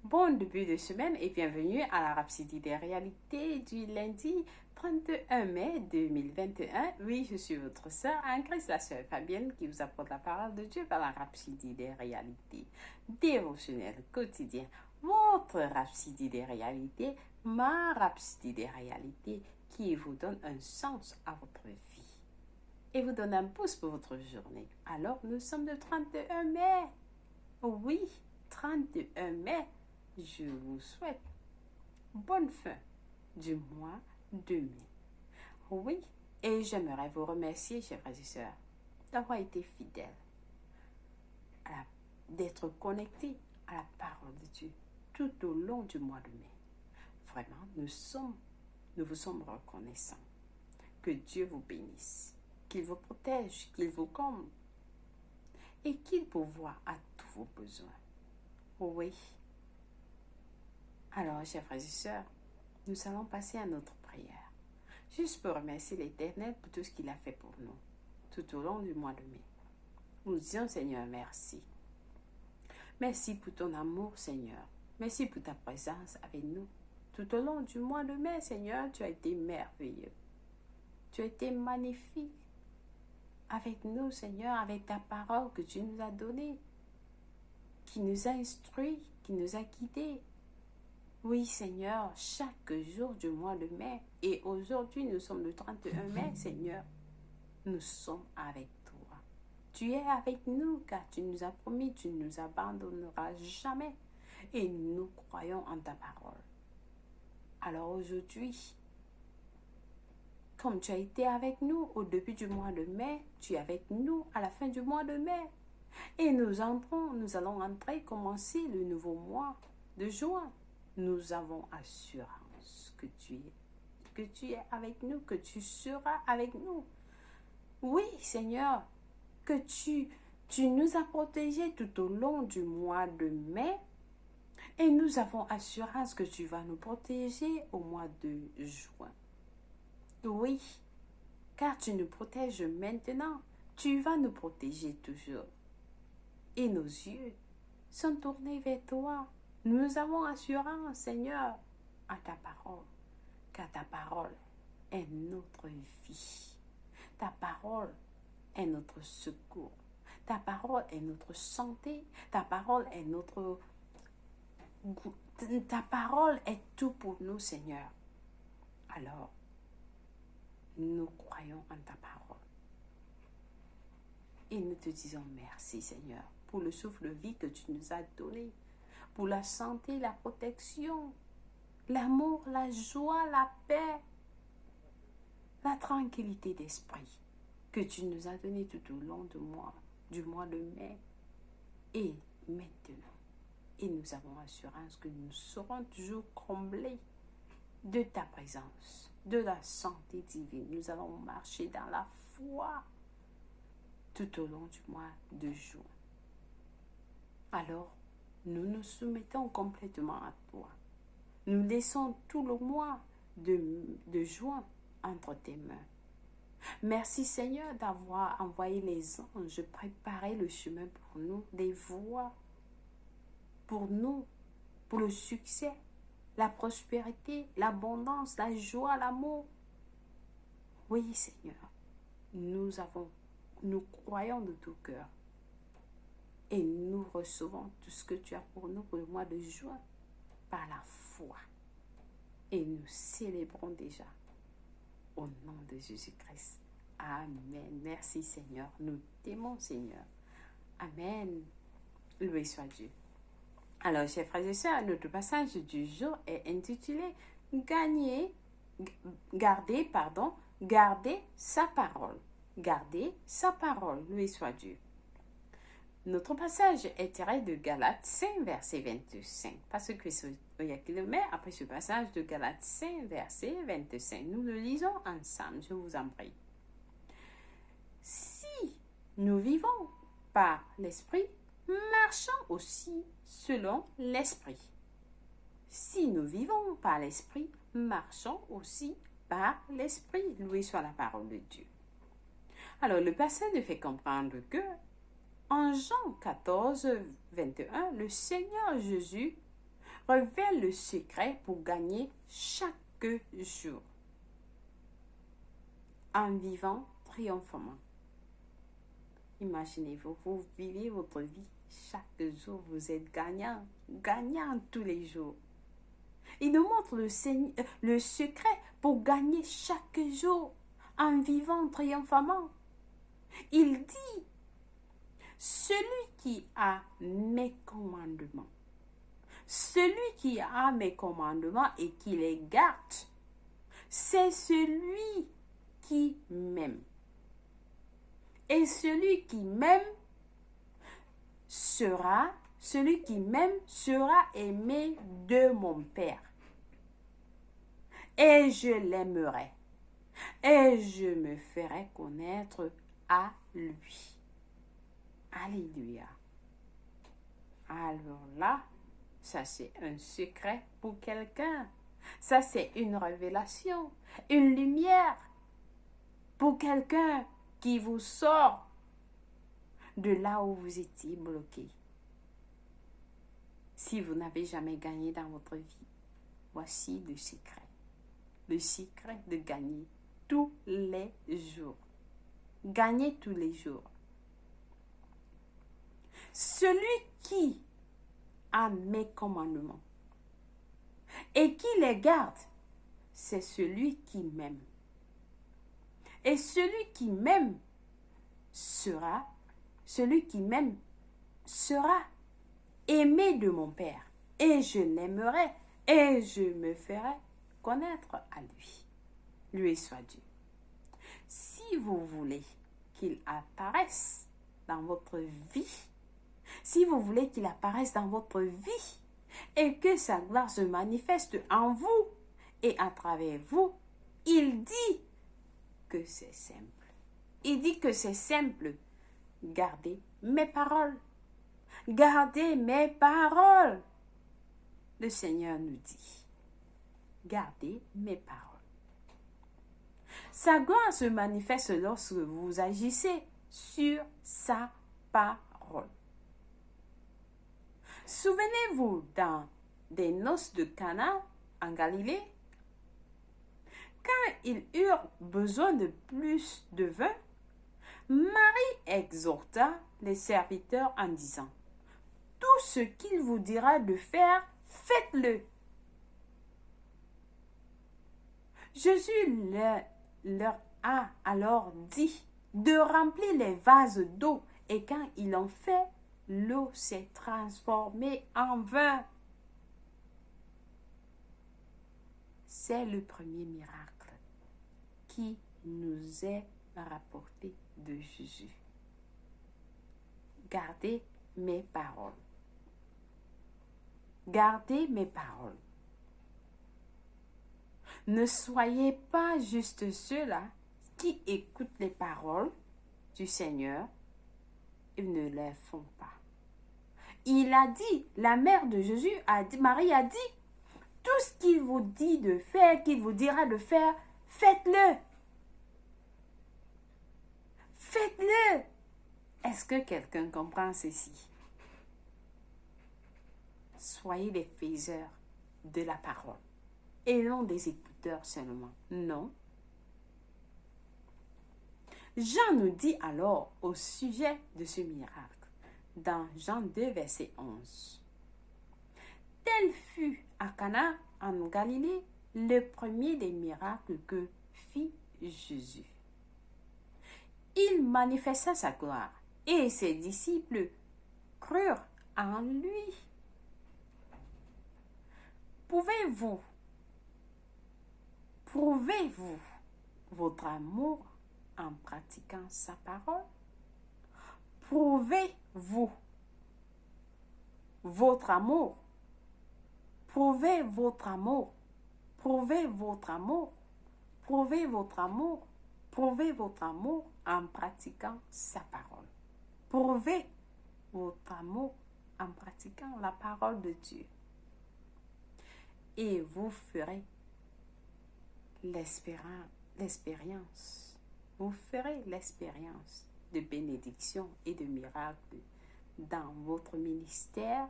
Bon début de semaine et bienvenue à la Rhapsodie des réalités du lundi 31 mai 2021. Oui, je suis votre sœur Anne-Christ, la sœur Fabienne, qui vous apporte la parole de Dieu par la Rhapsodie des réalités dévotionnelles quotidiennes. Votre Rhapsodie des réalités, ma Rhapsodie des réalités, qui vous donne un sens à votre vie et vous donne un pouce pour votre journée. Alors, nous sommes le 31 mai. Oui, 31 mai. Je vous souhaite bonne fin du mois de mai. Oui, et j'aimerais vous remercier, chers frères et sœurs, d'avoir été fidèles, d'être connectés à la parole de Dieu tout au long du mois de mai. Vraiment, nous vous sommes reconnaissants. Que Dieu vous bénisse, qu'il vous protège, qu'il vous comble et qu'il pourvoie à tous vos besoins. Oui. Alors, chers frères et sœurs, nous allons passer à notre prière. Juste pour remercier l'Éternel pour tout ce qu'il a fait pour nous tout au long du mois de mai. Nous disons, Seigneur, merci. Merci pour ton amour, Seigneur. Merci pour ta présence avec nous. Tout au long du mois de mai, Seigneur, tu as été merveilleux. Tu as été magnifique avec nous, Seigneur, avec ta parole que tu nous as donnée, qui nous a instruits, qui nous a guidés. Oui, Seigneur, chaque jour du mois de mai, et aujourd'hui nous sommes le 31 mai, Seigneur, nous sommes avec toi. Tu es avec nous car tu nous as promis, tu ne nous abandonneras jamais et nous croyons en ta parole. Alors aujourd'hui, comme tu as été avec nous au début du mois de mai, tu es avec nous à la fin du mois de mai. Et nous allons entrer, commencer le nouveau mois de juin. Nous avons assurance que tu es avec nous, que tu seras avec nous. Oui, Seigneur, que tu nous as protégés tout au long du mois de mai et nous avons assurance que tu vas nous protéger au mois de juin. Oui, car tu nous protèges maintenant, tu vas nous protéger toujours. Et nos yeux sont tournés vers toi. Nous avons assurance, Seigneur, à ta parole, car ta parole est notre vie. Ta parole est notre secours. Ta parole est notre santé. Ta parole est Ta parole est tout pour nous, Seigneur. Alors, nous croyons en ta parole. Et nous te disons merci, Seigneur, pour le souffle de vie que tu nous as donné, pour la santé, la protection, l'amour, la joie, la paix, la tranquillité d'esprit que tu nous as donné tout au long du mois de mai et maintenant. Et nous avons assurance que nous serons toujours comblés de ta présence, de la santé divine. Nous allons marcher dans la foi tout au long du mois de juin. Alors, nous nous soumettons complètement à toi. Nous laissons tout le mois de juin entre tes mains. Merci Seigneur d'avoir envoyé les anges préparer le chemin pour nous, des voies pour nous, pour le succès, la prospérité, l'abondance, la joie, l'amour. Oui Seigneur, nous croyons de tout cœur et nous recevons tout ce que tu as pour nous pour le mois de juin par la foi. Et nous célébrons déjà au nom de Jésus-Christ. Amen. Merci Seigneur. Nous t'aimons Seigneur. Amen. Loué soit Dieu. Alors, chers frères et sœurs, notre passage du jour est intitulé Garder sa parole. Garder sa parole. Loué soit Dieu. Notre passage est tiré de Galates 5, verset 25. Parce que il y a kilomètres après ce passage de Galates 5, verset 25. Nous le lisons ensemble, je vous en prie. Si nous vivons par l'esprit, marchons aussi selon l'esprit. Si nous vivons par l'esprit, marchons aussi par l'esprit. Loué soit la parole de Dieu. Alors, le passage nous fait comprendre que en Jean 14, 21, le Seigneur Jésus révèle le secret pour gagner chaque jour en vivant triomphalement. Imaginez-vous, vous vivez votre vie chaque jour, vous êtes gagnant, gagnant tous les jours. Il nous montre le secret pour gagner chaque jour en vivant triomphalement. Il dit, celui qui a mes commandements, celui qui a mes commandements et qui les garde, c'est celui qui m'aime. Et celui qui m'aime sera aimé de mon Père. Et je l'aimerai. Et je me ferai connaître à lui. Alléluia. Alors là, ça c'est un secret pour quelqu'un. Ça c'est une révélation, une lumière pour quelqu'un qui vous sort de là où vous étiez bloqué. Si vous n'avez jamais gagné dans votre vie, voici le secret. Le secret de gagner tous les jours. Gagner tous les jours. Celui qui a mes commandements et qui les garde, c'est celui qui m'aime. Et celui qui m'aime sera aimé de mon Père. Et je l'aimerai et je me ferai connaître à lui. Lui soit Dieu. Si vous voulez qu'il apparaisse dans votre vie, si vous voulez qu'il apparaisse dans votre vie et que sa gloire se manifeste en vous et à travers vous, il dit que c'est simple. Il dit que c'est simple. Gardez mes paroles. Gardez mes paroles. Le Seigneur nous dit, gardez mes paroles. Sa gloire se manifeste lorsque vous agissez sur sa parole. Souvenez-vous dans des noces de Cana en Galilée, quand ils eurent besoin de plus de vin, Marie exhorta les serviteurs en disant, « Tout ce qu'il vous dira de faire, faites-le. » Jésus leur a alors dit de remplir les vases d'eau et quand ils l'ont fait, l'eau s'est transformée en vin. C'est le premier miracle qui nous est rapporté de Jésus. Gardez mes paroles. Gardez mes paroles. Ne soyez pas juste ceux-là qui écoutent les paroles du Seigneur et ne les font pas. Il a dit, la mère de Jésus a dit, Marie a dit, tout ce qu'il vous dit de faire, qu'il vous dira de faire, faites-le. Faites-le. Est-ce que quelqu'un comprend ceci? Soyez des faiseurs de la parole et non des écouteurs seulement. Non. Jean nous dit alors au sujet de ce miracle, dans Jean 2, verset 11. Tel fut à Cana en Galilée le premier des miracles que fit Jésus. Il manifesta sa gloire et ses disciples crurent en lui. Prouvez-vous votre amour en pratiquant sa parole? Prouvez-vous votre amour? Prouvez votre amour. Prouvez votre amour. Prouvez votre amour. Prouvez votre amour en pratiquant sa parole. Prouvez votre amour en pratiquant la parole de Dieu. Et vous ferez l'expérience. Vous ferez l'expérience de bénédiction et de miracles dans votre ministère,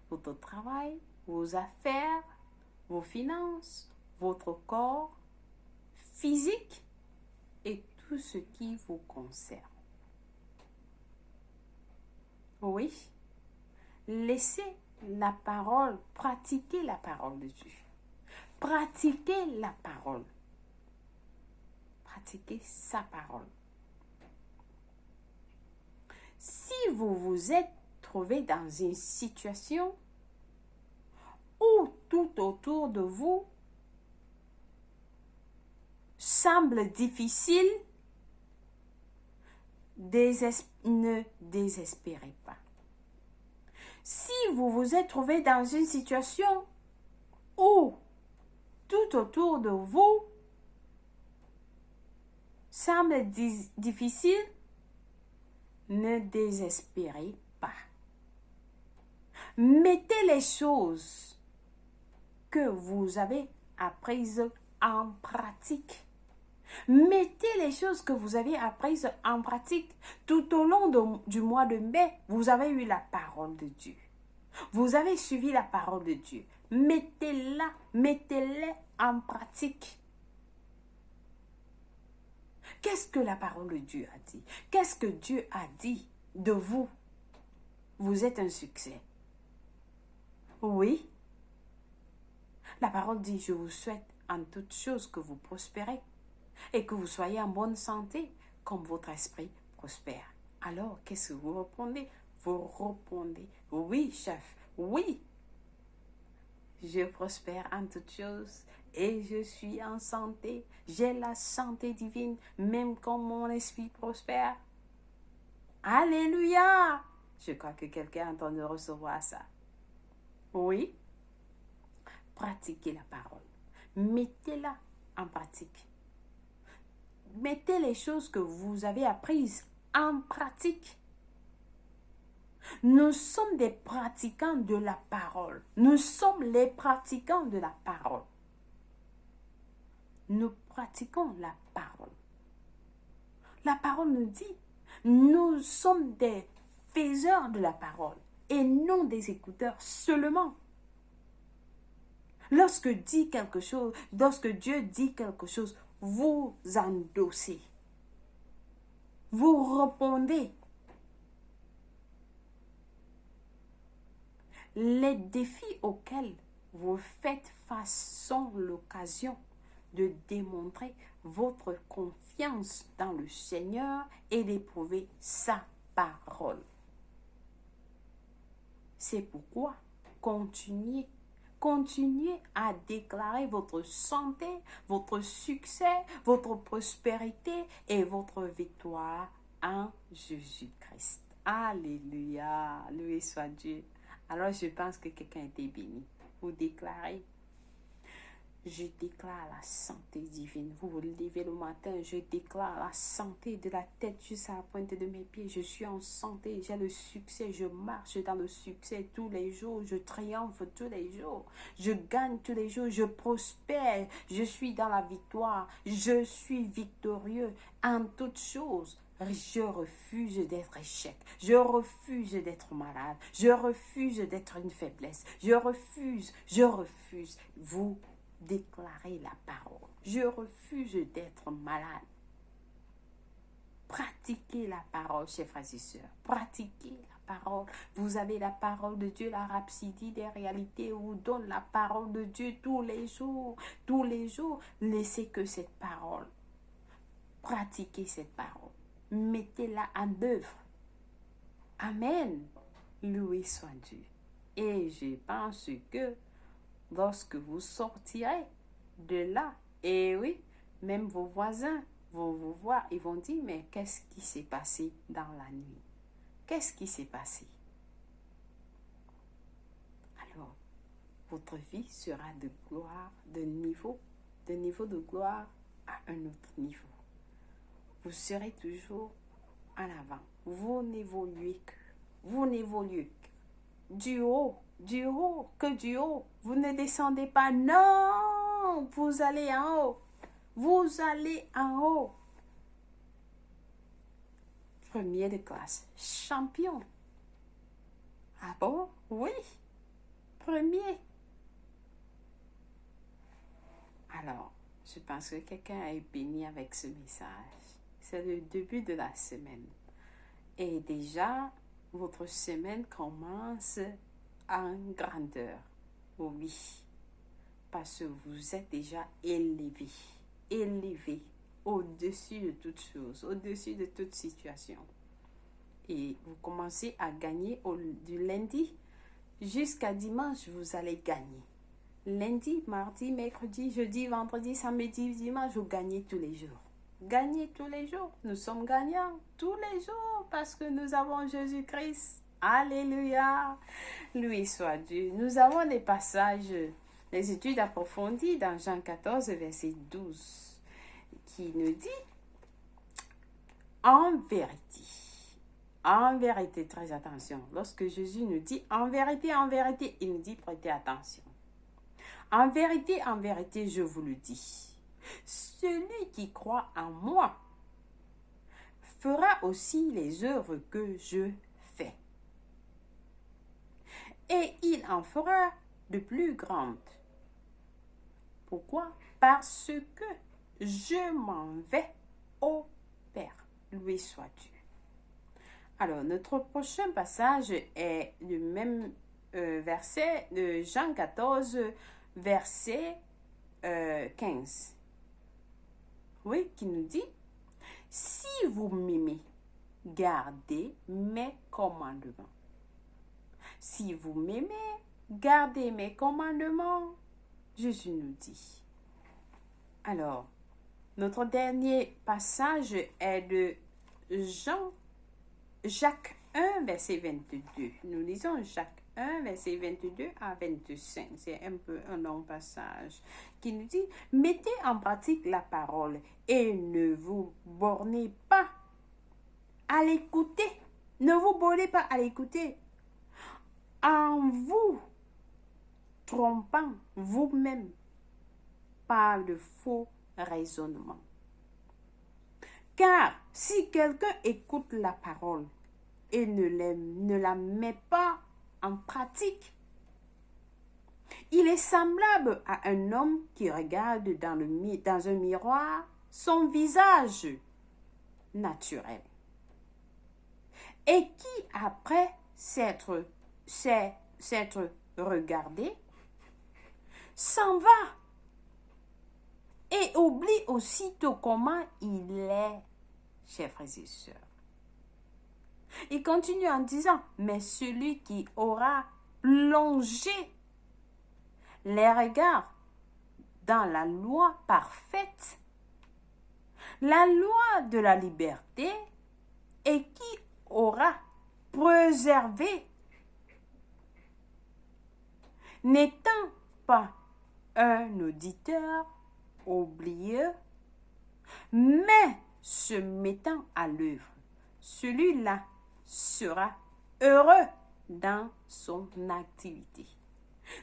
votre travail, vos affaires, vos finances, votre corps physique et tout ce qui vous concerne. Oui, laissez la parole, pratiquez la parole de Dieu. Pratiquez la parole. Pratiquez sa parole. Si vous vous êtes trouvé dans une situation où tout autour de vous semble difficile, ne désespérez pas. Si vous vous êtes trouvé dans une situation où tout autour de vous semble difficile, ne désespérez pas. Mettez les choses que vous avez apprises en pratique. Mettez les choses que vous avez apprises en pratique. Tout au long du mois de mai, vous avez eu la parole de Dieu. Vous avez suivi la parole de Dieu. Mettez-les en pratique. Qu'est-ce que la parole de Dieu a dit? Qu'est-ce que Dieu a dit de vous? Vous êtes un succès. Oui. La parole dit, je vous souhaite en toutes choses que vous prospérez et que vous soyez en bonne santé comme votre esprit prospère. Alors, qu'est-ce que vous répondez? Vous répondez, oui, chef, oui. Je prospère en toutes choses et je suis en santé. J'ai la santé divine, même quand mon esprit prospère. Alléluia! Je crois que quelqu'un entend de recevoir ça. Oui. Pratiquez la parole. Mettez-la en pratique. Mettez les choses que vous avez apprises en pratique. Nous sommes des pratiquants de la parole. Nous sommes les pratiquants de la parole. Nous pratiquons la parole. La parole nous dit, nous sommes des faiseurs de la parole et non des écouteurs seulement. Lorsque Dieu dit quelque chose, vous endossez. Vous répondez. Les défis auxquels vous faites face sont l'occasion de démontrer votre confiance dans le Seigneur et d'éprouver sa parole. C'est pourquoi continuez à déclarer votre santé, votre succès, votre prospérité et votre victoire en Jésus-Christ. Alléluia, loué soit Dieu. Alors je pense que quelqu'un a été béni. Vous déclarez, je déclare la santé divine. Vous vous levez le matin, je déclare la santé de la tête jusqu'à la pointe de mes pieds. Je suis en santé, j'ai le succès, je marche dans le succès tous les jours, je triomphe tous les jours, je gagne tous les jours, je prospère, je suis dans la victoire, je suis victorieux en toutes choses. Je refuse d'être échec. Je refuse d'être malade. Je refuse d'être une faiblesse. Je refuse. Vous déclarez la parole. Je refuse d'être malade. Pratiquez la parole, chers frères et sœurs. Pratiquez la parole. Vous avez la parole de Dieu, la rhapsodie des réalités vous donne la parole de Dieu tous les jours. Tous les jours, laissez que cette parole. Pratiquez cette parole. Mettez-la en œuvre. Amen. Loué soit Dieu. Et je pense que lorsque vous sortirez de là, et oui, même vos voisins vont vous voir, ils vont dire, mais qu'est-ce qui s'est passé dans la nuit? Qu'est-ce qui s'est passé? Alors, votre vie sera de gloire, de niveau de gloire à un autre niveau. Vous serez toujours en avant. Vous n'évoluez que. Vous n'évoluez que. Du haut, que du haut. Vous ne descendez pas. Non, vous allez en haut. Vous allez en haut. Premier de classe. Champion. Ah bon? Oui. premier. Alors, je pense que quelqu'un est béni avec ce message. C'est le début de la semaine. Et déjà, votre semaine commence en grandeur. Oui, parce que vous êtes déjà élevé au-dessus de toutes choses, au-dessus de toute situation. Et vous commencez à gagner du lundi jusqu'à dimanche, vous allez gagner. Lundi, mardi, mercredi, jeudi, vendredi, samedi, dimanche, vous gagnez tous les jours. Gagnez tous les jours. Nous sommes gagnants tous les jours parce que nous avons Jésus-Christ. Alléluia. Loué soit Dieu. Nous avons des passages, des études approfondies dans Jean 14, verset 12, qui nous dit en vérité, très attention. Lorsque Jésus nous dit en vérité, il nous dit prêtez attention. En vérité, je vous le dis, celui qui croit en moi fera aussi les œuvres que je fais. Et il en fera de plus grandes. Pourquoi? Parce que je m'en vais au Père. Loué soit Dieu. Alors, notre prochain passage est le même verset de Jean 14, verset 15. Oui, qui nous dit, si vous m'aimez, gardez mes commandements. Si vous m'aimez, gardez mes commandements, Jésus nous dit. Alors, notre dernier passage est de Jacques 1, verset 22. Nous lisons Jacques 1, verset 22 à 25. C'est un peu un long passage qui nous dit, mettez en pratique la parole et ne vous bornez pas à l'écouter. Ne vous bornez pas à l'écouter. En vous trompant vous-même par de faux raisonnements. Car si quelqu'un écoute la parole et ne la met pas en pratique, il est semblable à un homme qui regarde dans un miroir son visage naturel et qui, après s'être regardé, s'en va et oublie aussitôt comment il est, chers frères et sœurs. Il continue en disant, mais celui qui aura plongé les regards dans la loi parfaite, la loi de la liberté, et qui aura préservé, n'étant pas un auditeur oublieux, mais se mettant à l'œuvre, celui-là sera heureux dans son activité.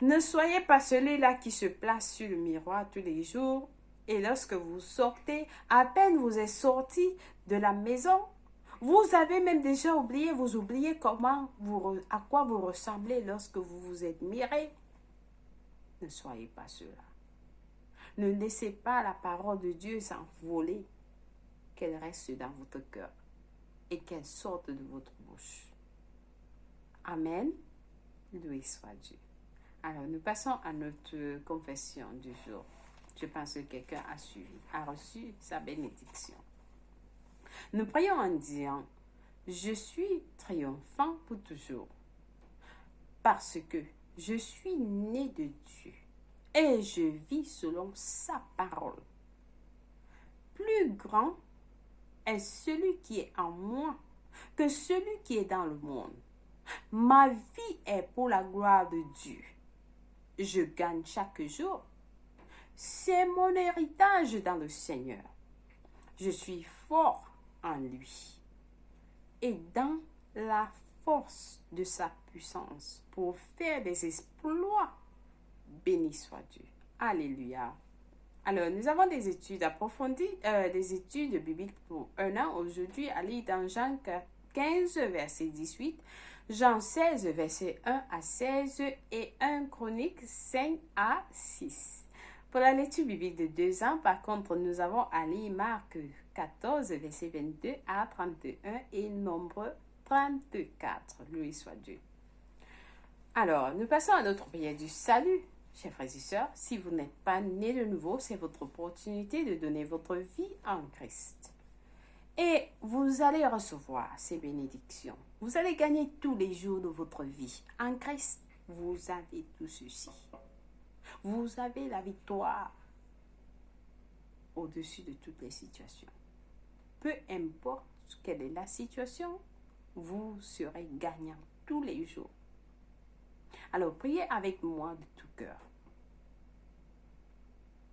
Ne soyez pas celui-là qui se place sur le miroir tous les jours et lorsque vous sortez, à peine vous êtes sorti de la maison, vous avez même déjà oublié, vous oubliez à quoi vous ressemblez lorsque vous vous êtes miré. Ne soyez pas cela. Ne laissez pas la parole de Dieu s'envoler, qu'elle reste dans votre cœur et qu'elle sorte de votre bouche. Amen. Loué soit Dieu. Alors, nous passons à notre confession du jour. Je pense que quelqu'un a reçu sa bénédiction. Nous prions en disant, je suis triomphant pour toujours, parce que je suis né de Dieu et je vis selon sa parole. Plus grand est celui qui est en moi que celui qui est dans le monde. Ma vie est pour la gloire de Dieu. Je gagne chaque jour. C'est mon héritage dans le Seigneur. Je suis fort en lui et dans la force de sa puissance pour faire des exploits. Béni soit Dieu. Alléluia. Alors, nous avons des études approfondies, des études bibliques pour un an aujourd'hui à lire dans Jean 15, verset 18, Jean 16, verset 1 à 16 et 1 Chronique 5 à 6. Pour la lecture biblique de 2 ans, par contre, nous avons à lire Marc 14, verset 22 à 31 et Nombre 34. Louis soit Dieu. Alors, nous passons à notre prière du salut. Chers frères et sœurs, si vous n'êtes pas nés de nouveau, c'est votre opportunité de donner votre vie en Christ. Et vous allez recevoir ces bénédictions. Vous allez gagner tous les jours de votre vie. En Christ, vous avez tout ceci. Vous avez la victoire au-dessus de toutes les situations. Peu importe quelle est la situation, vous serez gagnant tous les jours. Alors, priez avec moi de tout cœur.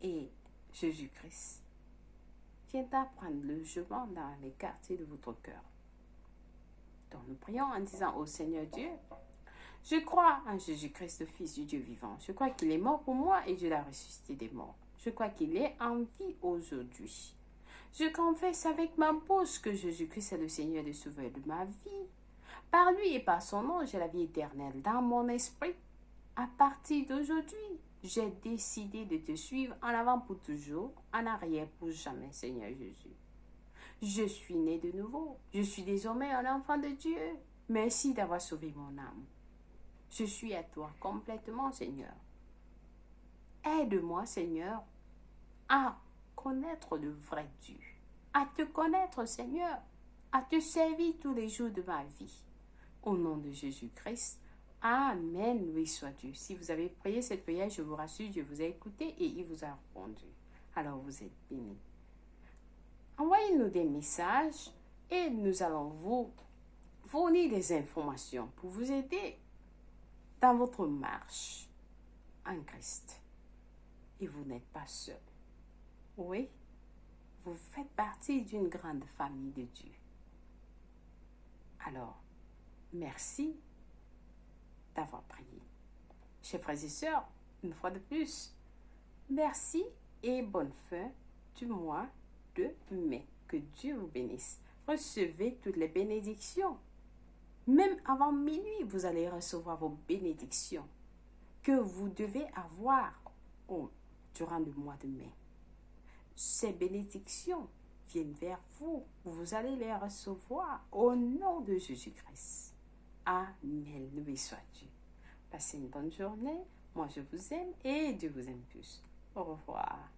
Et Jésus-Christ vient prendre le logement dans les quartiers de votre cœur. Donc, nous prions en disant au Seigneur Dieu, je crois en Jésus-Christ, le Fils du Dieu vivant. Je crois qu'il est mort pour moi et Dieu l'a ressuscité des morts. Je crois qu'il est en vie aujourd'hui. Je confesse avec ma bouche que Jésus-Christ est le Seigneur et le Sauveur de ma vie. Par lui et par son nom, j'ai la vie éternelle dans mon esprit. À partir d'aujourd'hui, j'ai décidé de te suivre en avant pour toujours, en arrière pour jamais, Seigneur Jésus. Je suis né de nouveau. Je suis désormais un enfant de Dieu. Merci d'avoir sauvé mon âme. Je suis à toi complètement, Seigneur. Aide-moi, Seigneur, à connaître le vrai Dieu, à te connaître, Seigneur, à te servir tous les jours de ma vie. Au nom de Jésus-Christ, Amen, oui soit Dieu. Si vous avez prié cette prière, je vous rassure, Dieu vous a écouté et il vous a répondu. Alors vous êtes bénis. Envoyez-nous des messages et nous allons vous fournir des informations pour vous aider dans votre marche en Christ. Et vous n'êtes pas seul. Oui, vous faites partie d'une grande famille de Dieu. Alors, merci d'avoir prié. Chers frères et sœurs, une fois de plus, merci et bonne fin du mois de mai. Que Dieu vous bénisse. Recevez toutes les bénédictions. Même avant minuit, vous allez recevoir vos bénédictions que vous devez avoir durant le mois de mai. Ces bénédictions viennent vers vous. Vous allez les recevoir au nom de Jésus-Christ. Amen. Loué soit Dieu. Passez une bonne journée. Moi, je vous aime et Dieu vous aime plus. Au revoir.